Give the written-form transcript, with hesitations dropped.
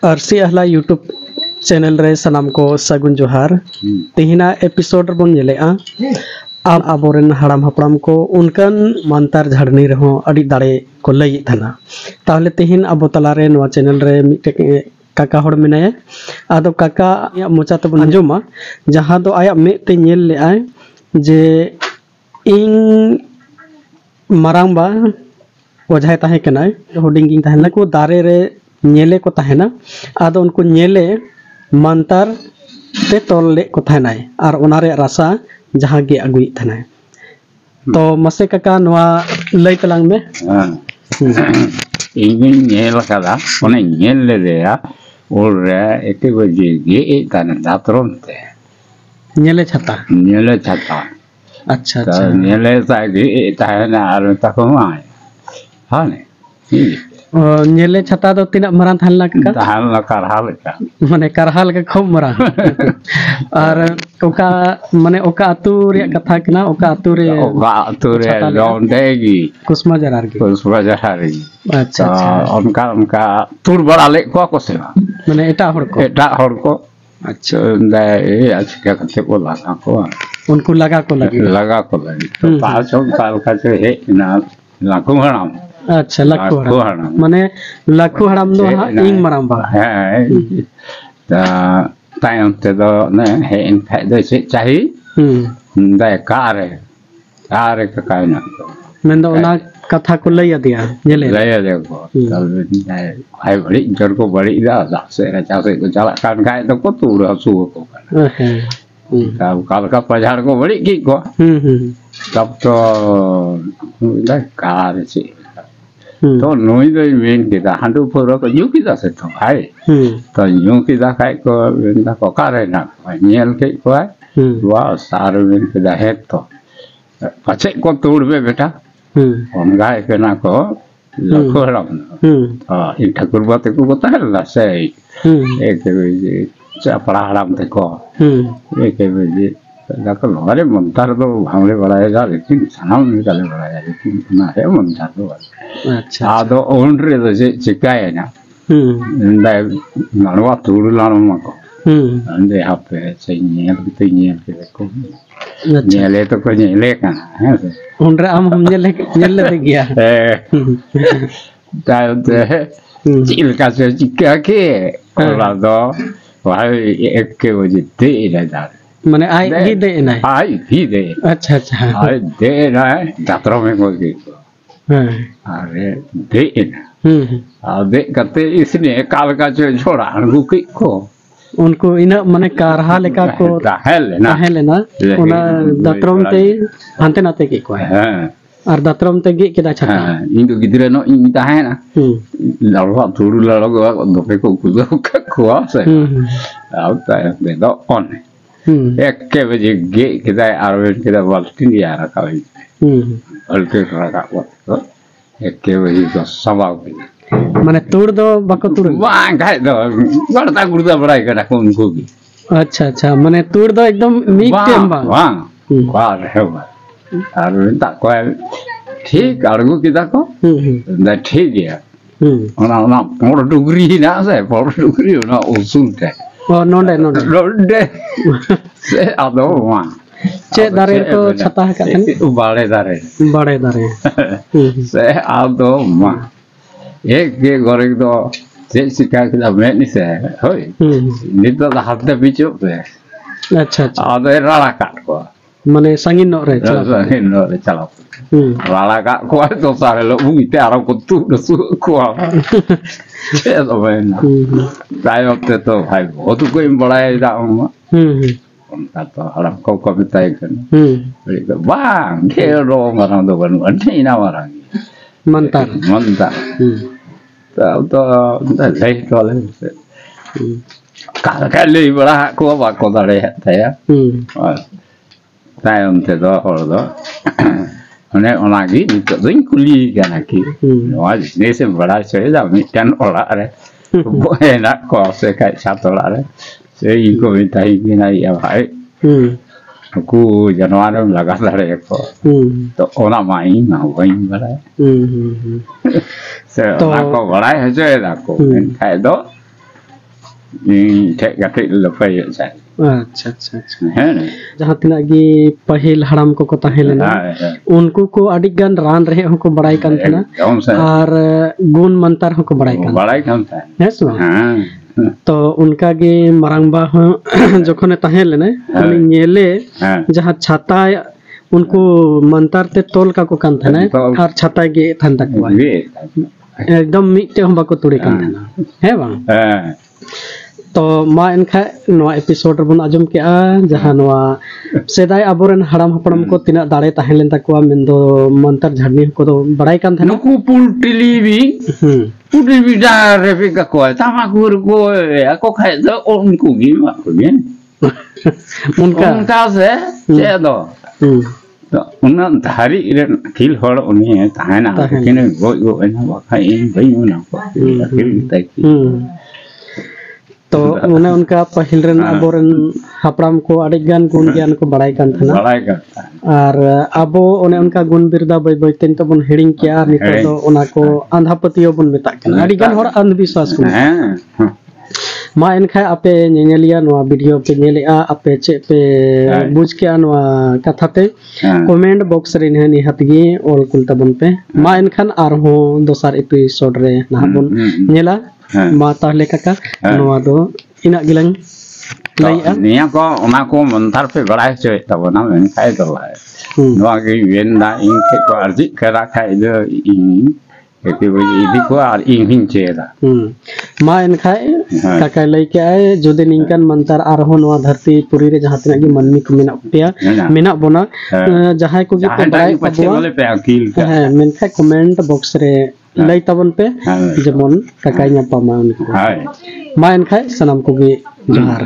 RC अहला YouTube channel रे सनाम को सगुन जोहार तेहिना एपिसोड बन नेलेआ अब आबोरेन हड़ाम हपड़ाम को उनकन मंतर झड़नी रहो अड़ी दाड़े को लई थाना ताहले तेहिन अबो तलारे नवा चैनल रे मिटे काका हड़ मेनाया आदो काका मोचा तो अंजोमा जहां दो आया मे ते नेल ले आय जे इन मारांबा वजह ताहे कना होडिंग ताहे को दारे रे नेले को ताहेना आदो उनको नेले मंतर ते तोले को थानाय और ओनारे रासा जहां गे अगुई थानाय तो मसे काका नवा लई तलांग में ingin nyel kala one nyel le ya ore ete baje ge tan datron te नेले छता nyele chata अच्छा अच्छा nyele sa ge ta na ar ta ko ma ha ne नेले छता तो तीन मरान थानला काका tahan la karhal ka माने करहाल के खूब मरा और ओका माने ओका अतु रे कथा कना ओका अतु रे oka ture londe gi Kusma Zarar के kusba jahari अच्छा अच्छा onka tur bada le ko se माने एटा हड़ को eta hor ko अच्छा da e achka kate ko laga ko उनको लगा को लगी लगा को लगी तो 5 साल का से है ना लाखों हराम अच्छा लखु हड़ाम माने लखु हड़ाम दो हा इंग मराम बा है ता टाइम ते दो ने है इन फाय दे से चाहिए दे कारे का काय ना मेन दो ना कथा को लई दिया नेले ले को तब भाई बड़ी जर को बड़ी दा से चा से को चला कान काय तो को तू रह सु को तब काल का पजार को बड़ी की को तब तो दे कार से तो नोई दे मेन के दा हंडू फोरो को यू की दा से तो भाई तो यू की दा काय को दा को कारे ना नेल के को वा सार मेन के दा है तो पछे को तोड़ बे बेटा हम गाय के ना को लखो राम हां इन ठाकुर बात को बता ला से एक चा पड़ा राम ते को एक बजे दा को हमारे मंतर तो हमले बढ़ाएगा लेकिन सनाम निकाले बढ़ाया लेकिन ना है मंतर तो अच्छा आदो ओन रे तो चिकाय ना नंदा नरवा तोड़ लानो मको अंदे हापे से नियल के को नेले तो को नेले का है उन रे हम नेले दे गया ताते चिल का से चिका के और दो भाई एक के वजह दे इधर माने आई भी दे ना आई भी दे अच्छा अच्छा आई दे ना जात्रा में को के अरे दे ना दे करते इसने काल का जो छोड़ा अनगु को उनको इना माने कारहा लेका को है लेना उना दत्रम ते हांते नाते के को है और दत्रम ते गे केदा छता इन तो गिदरे नो इन ता है ना लड़वा थोड़ू लड़वा दोपे को कुदो को से आता है दे दो ऑन एक के बजे गे केदा आरवेन केदा वाल्टिन या रखा है अल्टे रखा वो एक के बजे तो सवा माने तोड़ दो बाको तोड़ वाह गाय दो गड़ता गुड़ता बड़ाई करा को उनको भी अच्छा अच्छा माने तोड़ दो एकदम मीट टेम्बा वाह है वाह और ता को ठीक अरगु किदा को ना ठीक है ओना मोर डुगरी ना से मोर डुगरी ना उसूल ते ओ नोंडे से आदो वाह चे दारे तो छता है का बड़े दारे से आदो वाह एक के गोरे तो जे सिका के में नि से होय नि तो हाथ दे बिचो पे अच्छा अच्छा आदो राला काट को माने संगीन नो रे चला राला काट को तो सारे लोग मुंगी आरो को तू सु को ये तो बना टाइम पे तो भाई बहुत कोई बड़ा है दा उनका तो हड़म को कविता है तो वाह घेरो मरा दो बन नहीं ना मरा मंतर तो ले तो ले से का ले बड़ा को बा को दारे है टाइम ते दो और दो अने ओनागी तो दिन कुली गाना की आज ने से बड़ा से जा मिटन ओला रे वो ना को से का छातोला रे से इको मिटाई की ना या भाई ku januari laga dari ko to ona mai na wai bara se na ko bara he je da ko kai do tek gatik lepai saya. अच्छा अच्छा अच्छा जहाँ तिना गी पहिल हड़ाम को ताहे लेना उनको को अडिक गान रान रहे हमको बड़ाई कान थना और गुण मंतर हमको बड़ाई कान है सुनो तो उनका गे मरंगबा जोखने ताहे लेने उनी नेले जहाँ छाता उनको मंतर ते तोल का को कान थना और छाता गे थन तक एकदम मिटे हम बाको तुड़ी कान थना है बांग तो मा इनखा नवा एपिसोड रबन आजम के जहां नवा सेदाय अबोरन हड़ाम हपड़म को तिना दाड़े ताहेलेन तकवा मेंदो मंतर झड़नी को तो बड़ाई कान था नुकु पुलटिली डारे पे का को तामाकुर को को खाय दो उनको गी मा को bien उनका से जे दो तो उन धारी इरन किल होड़ उनी ताहेना किने गो एना बाखाई बई ना को तो उन्हें उनका पहिल रन अबोरन हपड़ाम को अडिगान गुण ज्ञान को बड़ाई कान था और अबो उन्हें उनका गुण बिरदा बई बई तेन तो बन हेडिंग किया नितो तो उना को अंधापतियो बन मेता कना अडिगान होड़ अंधविश्वास को मा इनखा आपे नेनेलिया नवा वीडियो पे नेलेआ आपे चे पे बुझ के नवा कथाते कमेंट बॉक्स रे ने हतगी ऑल कुलता बन पे मा इनखान आरहो दोसर एपिसोड रे ना बन नेला मा ताहले काका नवा दो इना गिlang लैया निया को ओना को मंतर पे बड़ाई चोय तबना मेन खाय तो नवा के वेन दा इन के को अर्जी करा खाय दो इन के इदी को आर इन हिं चेदा मा इनखा काका लै के आए जोदे निंकन मंतर आरहो नवा धरती पुरी रे जहां तना गी मनमी को मेना पेया मेना बोना जहां को गे पे बड़ाई पे अकील का है मेनखा कमेंट बॉक्स रे लई तबन पे जेमन काका न्यापा मा उनको मा इनखा सनम को गे जोहार।